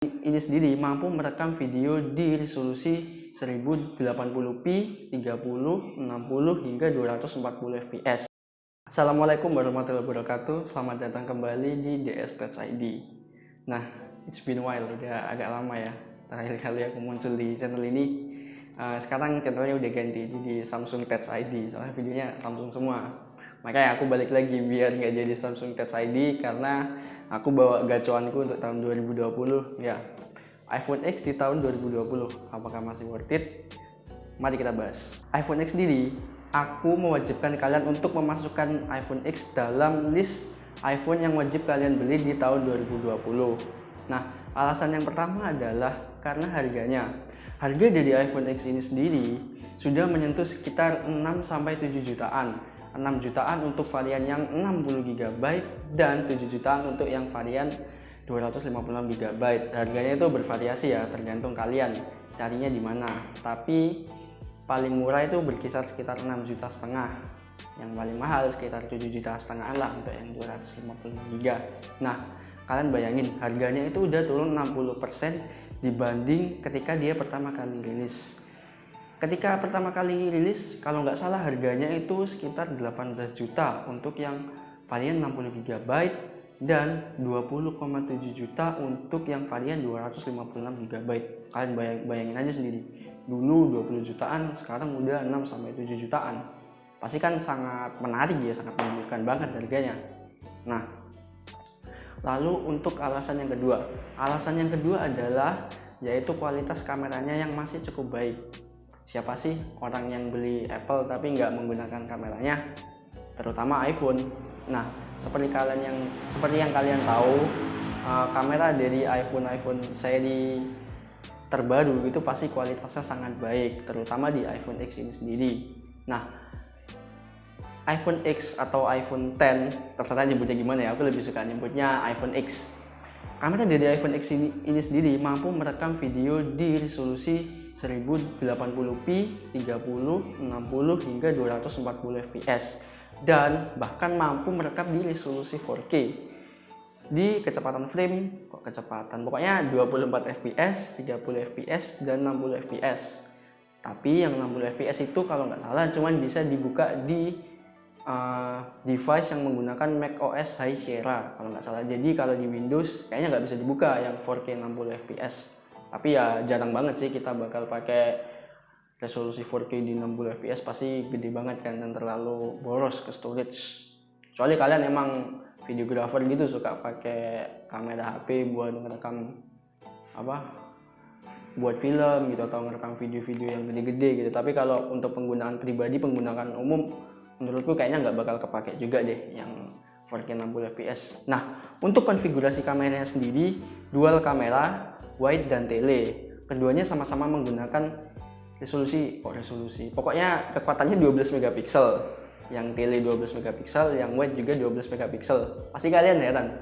ini sendiri mampu merekam video di resolusi 1080p, 30, 60 hingga 240 fps. Assalamualaikum warahmatullahi wabarakatuh. Selamat datang kembali di DS Touch ID. Nah, it's been a while, udah agak lama ya terakhir kali aku muncul di channel ini. Sekarang channelnya udah ganti jadi Samsung Touch ID, soalnya videonya Samsung semua. Makanya aku balik lagi biar nggak jadi Samsung Touch ID, karena aku bawa gacuanku untuk tahun 2020 ya, iPhone X di tahun 2020. Apakah masih worth it? Mari kita bahas. iPhone X sendiri, aku mewajibkan kalian untuk memasukkan iPhone X dalam list iPhone yang wajib kalian beli di tahun 2020. Nah, alasan yang pertama adalah karena harganya. Harga dari iPhone X ini sendiri sudah menyentuh sekitar 6-7 jutaan. 6 jutaan untuk varian yang 60 GB dan 7 jutaan untuk yang varian 256 GB. Harganya itu bervariasi ya, tergantung kalian carinya di mana. Tapi paling murah itu berkisar sekitar 6,5 juta. Yang paling mahal sekitar 7,5 juta lah untuk yang 256 GB. Nah, kalian bayangin harganya itu udah turun 60% dibanding ketika dia pertama kali rilis. Ketika pertama kali rilis, kalau nggak salah harganya itu sekitar 18 juta untuk yang varian 60 GB dan 20,7 juta untuk yang varian 256 GB. Kalian bayangin aja sendiri, dulu 20 jutaan, sekarang udah 6-7 jutaan. Pasti kan sangat menarik ya, sangat menunjukkan banget harganya. Nah, lalu untuk alasan yang kedua adalah yaitu kualitas kameranya yang masih cukup baik. Siapa sih orang yang beli Apple tapi nggak menggunakan kameranya, terutama iPhone? Nah, seperti yang kalian tahu, kamera dari iPhone seri terbaru itu pasti kualitasnya sangat baik, terutama di iPhone X ini sendiri. Nah, iPhone X atau iPhone X, terserah nyebutnya gimana ya, aku lebih suka nyebutnya iPhone X. Kamera dari iPhone X ini sendiri mampu merekam video di resolusi 1080p, 30, 60 hingga 240 fps dan bahkan mampu merekam di resolusi 4K di kecepatan pokoknya 24 fps, 30 fps dan 60 fps. Tapi yang 60 fps itu kalau nggak salah cuman bisa dibuka di device yang menggunakan macOS High Sierra kalau nggak salah. Jadi kalau di Windows kayaknya nggak bisa dibuka yang 4K 60 fps. Tapi ya jarang banget sih kita bakal pakai resolusi 4K di 60 fps, pasti gede banget kan dan terlalu boros ke storage. Kecuali kalian emang videographer gitu, suka pakai kamera HP buat ngerekam buat film gitu atau ngerekam video-video yang gede-gede gitu. Tapi kalau untuk penggunaan pribadi, penggunaan umum, menurutku kayaknya nggak bakal kepake juga deh yang 4K 60 fps. Nah, untuk konfigurasi kameranya sendiri dual kamera, wide dan tele. Keduanya sama-sama menggunakan resolusi, pokoknya kekuatannya 12 megapiksel. Yang tele 12 megapiksel, yang wide juga 12 megapiksel. Pasti kalian heran,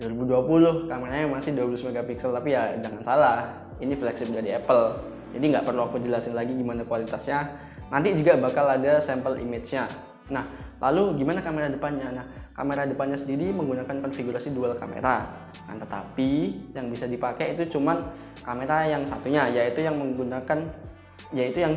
2020 kameranya masih 12 megapiksel, tapi ya jangan salah, ini flagship dari Apple. Jadi nggak perlu aku jelasin lagi gimana kualitasnya. Nanti juga bakal ada sampel image-nya. Nah, lalu gimana kamera depannya? Nah, kamera depannya sendiri menggunakan konfigurasi dual kamera. Nah, tetapi yang bisa dipakai itu cuman kamera yang satunya, yaitu yang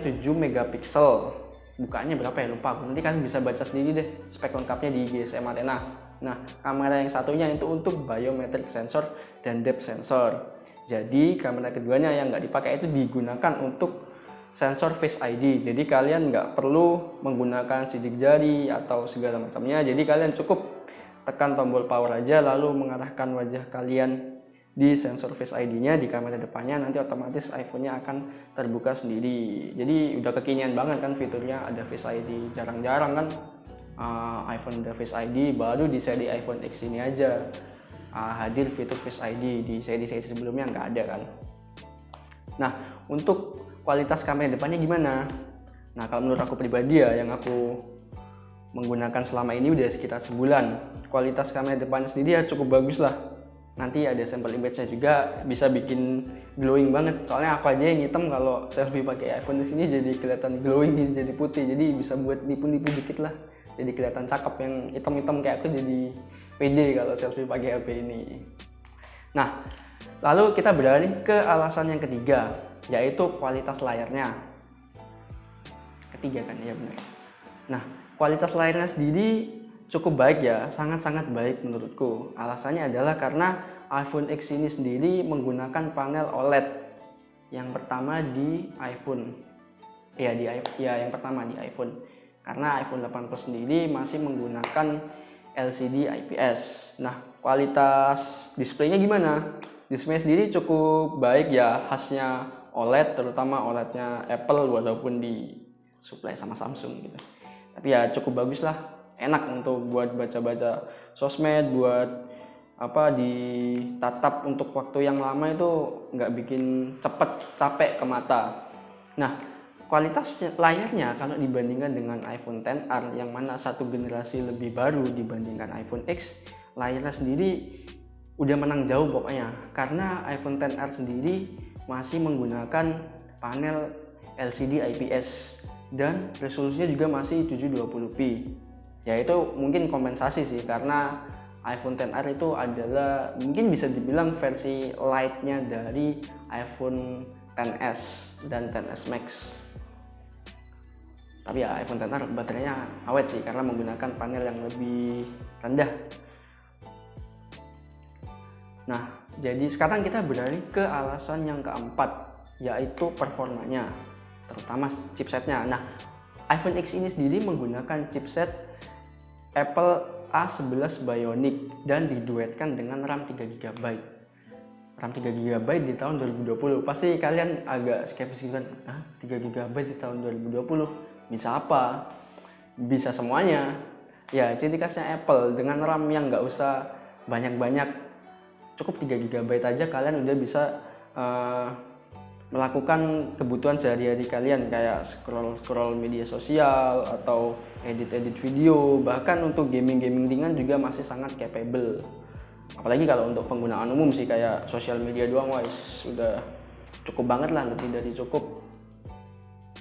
7 megapiksel. Bukaannya berapa ya, lupa aku. Nanti kalian bisa baca sendiri deh spek lengkapnya di GSM Arena. Nah, kamera yang satunya itu untuk biometric sensor dan depth sensor. Jadi kamera keduanya yang nggak dipakai itu digunakan untuk sensor Face ID. Jadi kalian nggak perlu menggunakan sidik jari atau segala macamnya. Jadi kalian cukup tekan tombol power aja lalu mengarahkan wajah kalian di sensor Face ID-nya di kamera depannya, nanti otomatis iPhone-nya akan terbuka sendiri. Jadi udah kekinian banget kan fiturnya, ada Face ID. Jarang-jarang kan iPhone ada Face ID, baru di seri iPhone X ini aja hadir fitur Face ID. Di seri-seri sebelumnya nggak ada kan. Nah, untuk kualitas kamera depannya gimana? Nah, kalau menurut aku pribadi ya, yang aku menggunakan selama ini udah sekitar sebulan, kualitas kamera depannya sendiri ya cukup bagus lah. Nanti ada sampel image-nya juga, bisa bikin glowing banget. Soalnya aku aja yang hitam, kalau selfie pakai iPhone di sini jadi kelihatan glowing, jadi putih. Jadi bisa buat nipu-nipu dikit lah. Jadi kelihatan cakep, yang hitam-hitam kayak aku jadi pede kalau selfie pakai HP ini. Nah, Lalu kita beralih ke alasan yang ketiga, yaitu kualitas layarnya. Ketiga kan, ya benar. Nah, kualitas layarnya sendiri cukup baik ya, sangat-sangat baik menurutku. Alasannya adalah karena iPhone X ini sendiri menggunakan panel OLED. Yang pertama di iPhone. Yang pertama di iPhone. Karena iPhone 8 Plus sendiri masih menggunakan LCD IPS. Nah, kualitas displaynya gimana? Display sendiri cukup baik ya, khasnya OLED, terutama OLED-nya Apple walaupun disuplai sama Samsung gitu. Tapi ya cukup bagus lah, enak untuk buat baca-baca sosmed, buat ditatap untuk waktu yang lama itu nggak bikin capek ke mata. Nah, kualitas layarnya kalau dibandingkan dengan iPhone XR yang mana satu generasi lebih baru dibandingkan iPhone X, layarnya sendiri udah menang jauh pokoknya, karena iPhone XR sendiri masih menggunakan panel LCD IPS dan resolusinya juga masih 720p. Ya itu mungkin kompensasi sih, karena iPhone XR itu adalah mungkin bisa dibilang versi light-nya dari iPhone XS dan XS Max. Tapi ya iPhone XR baterainya awet sih karena menggunakan panel yang lebih rendah. Nah, jadi sekarang kita beralih ke alasan yang keempat, yaitu performanya, terutama chipsetnya. Nah, iPhone X ini sendiri menggunakan chipset Apple A11 Bionic dan diduetkan dengan RAM 3GB. RAM 3GB di tahun 2020. Pasti kalian agak skeptis gitu kan, 3GB di tahun 2020 bisa apa? Bisa semuanya. Ya, ciri khasnya Apple dengan RAM yang nggak usah banyak-banyak, cukup 3GB aja kalian udah bisa melakukan kebutuhan sehari-hari kalian, kayak scroll media sosial atau edit video, bahkan untuk gaming ringan juga masih sangat capable. Apalagi kalau untuk penggunaan umum sih, kayak sosial media doang udah cukup banget lah, lebih dari cukup.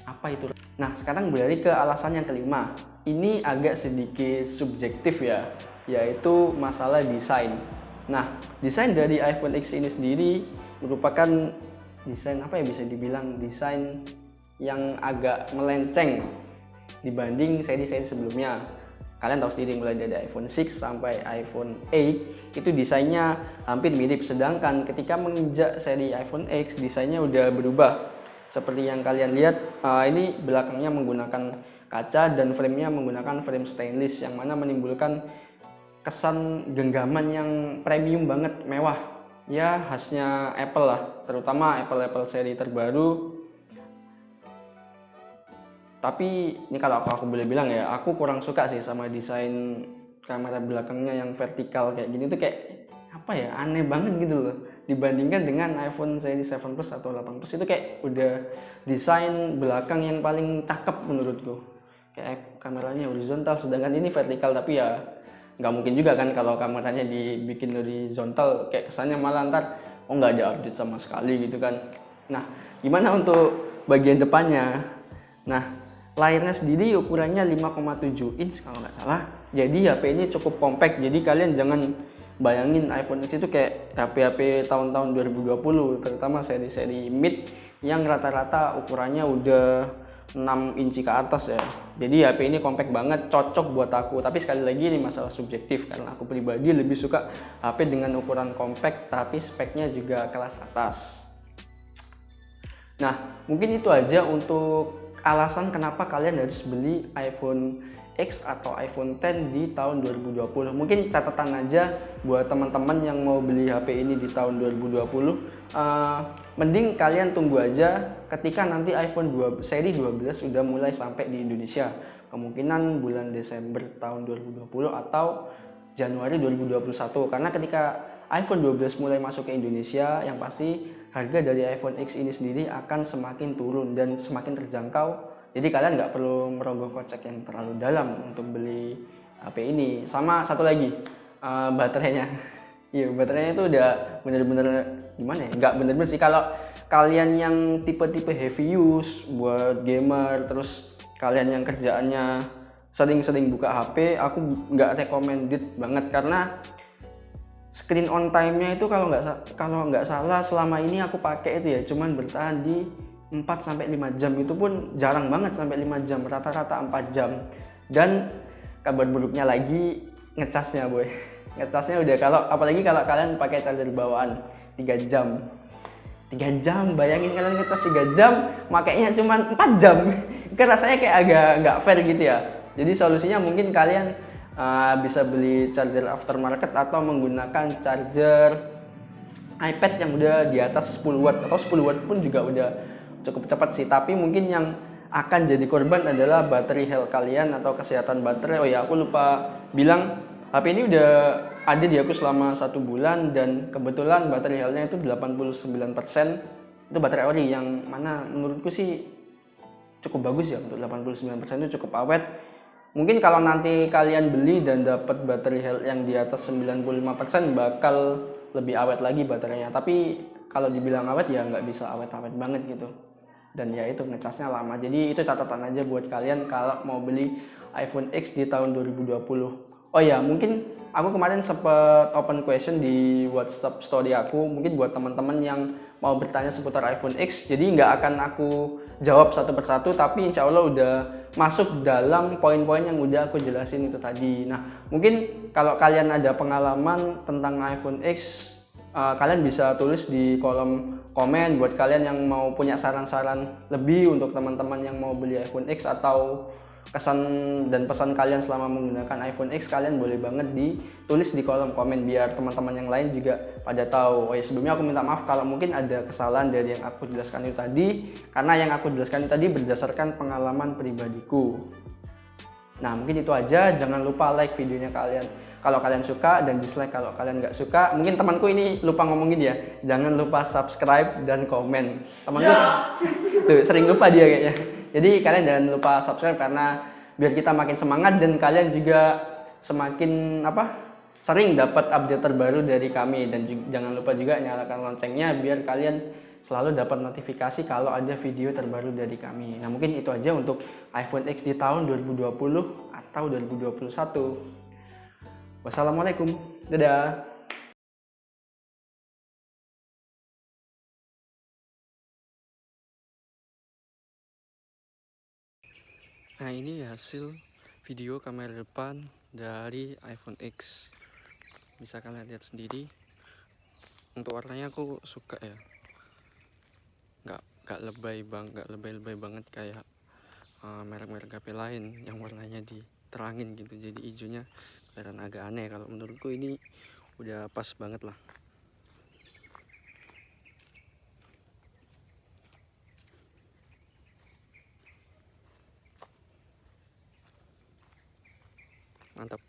Apa itu? Nah, sekarang beralih ke alasan yang kelima. Ini agak sedikit subjektif ya, yaitu masalah desain. Nah, desain dari iPhone X ini sendiri merupakan desain bisa dibilang desain yang agak melenceng dibanding seri-seri sebelumnya. Kalian tahu sendiri, mulai dari iPhone 6 sampai iPhone 8 itu desainnya hampir mirip, sedangkan ketika menginjak seri iPhone X desainnya udah berubah. Seperti yang kalian lihat, ini belakangnya menggunakan kaca dan framenya menggunakan frame stainless, yang mana menimbulkan kesan genggaman yang premium banget, mewah. Ya khasnya Apple lah, terutama Apple seri terbaru. Tapi ini kalau aku boleh bilang ya, aku kurang suka sih sama desain kamera belakangnya yang vertikal kayak gini tuh, kayak aneh banget gitu loh. Dibandingkan dengan iPhone seri 7 Plus atau 8 Plus, itu kayak udah desain belakang yang paling cakep menurutku. Kayak kameranya horizontal, sedangkan ini vertikal. Tapi ya nggak mungkin juga kan kalau kameranya dibikin horizontal, kayak kesannya malah ntar nggak ada update sama sekali gitu kan. Nah, gimana untuk bagian depannya? Nah, layarnya sendiri ukurannya 5,7 inch kalau nggak salah. Jadi HP ini cukup compact, jadi kalian jangan bayangin iPhone X itu kayak HP-HP tahun-tahun 2020, terutama seri-seri mid yang rata-rata ukurannya udah 6 inci ke atas ya. Jadi HP ini compact banget, cocok buat aku. Tapi sekali lagi ini masalah subjektif, karena aku pribadi lebih suka HP dengan ukuran compact tapi speknya juga kelas atas. Nah, mungkin itu aja untuk alasan kenapa kalian harus beli iPhone X atau iPhone X di tahun 2020. Mungkin catatan aja buat teman-teman yang mau beli HP ini di tahun 2020, mending kalian tunggu aja ketika nanti iPhone seri 12 udah mulai sampai di Indonesia. Kemungkinan bulan Desember tahun 2020 atau Januari 2021. Karena ketika iPhone 12 mulai masuk ke Indonesia, yang pasti harga dari iPhone X ini sendiri akan semakin turun dan semakin terjangkau. Jadi kalian nggak perlu merogoh kocek yang terlalu dalam untuk beli HP ini. Sama satu lagi, baterainya. Iya, baterainya itu udah bener-bener gimana ya? Nggak bener-bener sih. Kalau kalian yang tipe-tipe heavy use buat gamer, terus kalian yang kerjaannya sering-sering buka HP, aku nggak recommended banget, karena screen on time-nya itu kalau nggak salah selama ini aku pakai itu ya cuman bertahan di 4 sampai 5 jam, itu pun jarang banget sampai 5 jam, rata-rata 4 jam. Dan kabar buruknya lagi ngecasnya boy. Ngecasnya udah apalagi kalau kalian pakai charger bawaan 3 jam. 3 jam, bayangin kalian ngecas 3 jam, makainya cuma 4 jam. Kan rasanya kayak agak nggak fair gitu ya. Jadi solusinya mungkin kalian bisa beli charger aftermarket atau menggunakan charger iPad yang udah di atas 10 watt, atau 10 watt pun juga udah cukup cepat sih. Tapi mungkin yang akan jadi korban adalah baterai health kalian atau kesehatan baterai. Oh ya, aku lupa bilang, HP ini udah ada di aku selama 1 bulan dan kebetulan baterai health-nya itu 89%. Itu baterai ori yang mana menurutku sih cukup bagus ya, untuk 89% itu cukup awet. Mungkin kalau nanti kalian beli dan dapat baterai health yang di atas 95% bakal lebih awet lagi baterainya. Tapi kalau dibilang awet ya nggak bisa awet-awet banget gitu. Dan ya itu ngecasnya lama. Jadi itu catatan aja buat kalian kalau mau beli iPhone X di tahun 2020. Oh ya, mungkin aku kemarin sempat open question di WhatsApp story aku. Mungkin buat teman-teman yang mau bertanya seputar iPhone X. Jadi nggak akan aku jawab satu persatu, tapi insya Allah udah masuk dalam poin-poin yang udah aku jelasin itu tadi. Nah, mungkin kalau kalian ada pengalaman tentang iPhone X, kalian bisa tulis di kolom komen buat kalian yang mau punya saran-saran lebih untuk teman-teman yang mau beli iPhone X, atau kesan dan pesan kalian selama menggunakan iPhone X. Kalian boleh banget ditulis di kolom komen biar teman-teman yang lain juga pada tahu. Oh ya, sebelumnya aku minta maaf kalau mungkin ada kesalahan dari yang aku jelaskan itu tadi, karena yang aku jelaskan itu tadi berdasarkan pengalaman pribadiku. Nah, mungkin itu aja. Jangan lupa like videonya kalian kalau kalian suka, dan dislike kalau kalian nggak suka. Mungkin temanku ini lupa ngomongin ya, jangan lupa subscribe dan komen. Temanku tuh sering lupa dia kayaknya. Jadi kalian jangan lupa subscribe, karena biar kita makin semangat dan kalian juga semakin sering dapat update terbaru dari kami. Dan jangan lupa juga nyalakan loncengnya biar kalian selalu dapat notifikasi kalau ada video terbaru dari kami. Nah, mungkin itu aja untuk iPhone X di tahun 2020 atau 2021. Wassalamualaikum. Dadah. Nah, ini hasil video kamera depan dari iPhone X. Bisa kalian lihat sendiri. Untuk warnanya aku suka ya. Nggak lebay-lebay banget kayak merek-merek HP lain yang warnanya diterangin gitu. Jadi hijaunya kelihatan agak aneh. Kalau menurutku ini udah pas banget lah. Mantap.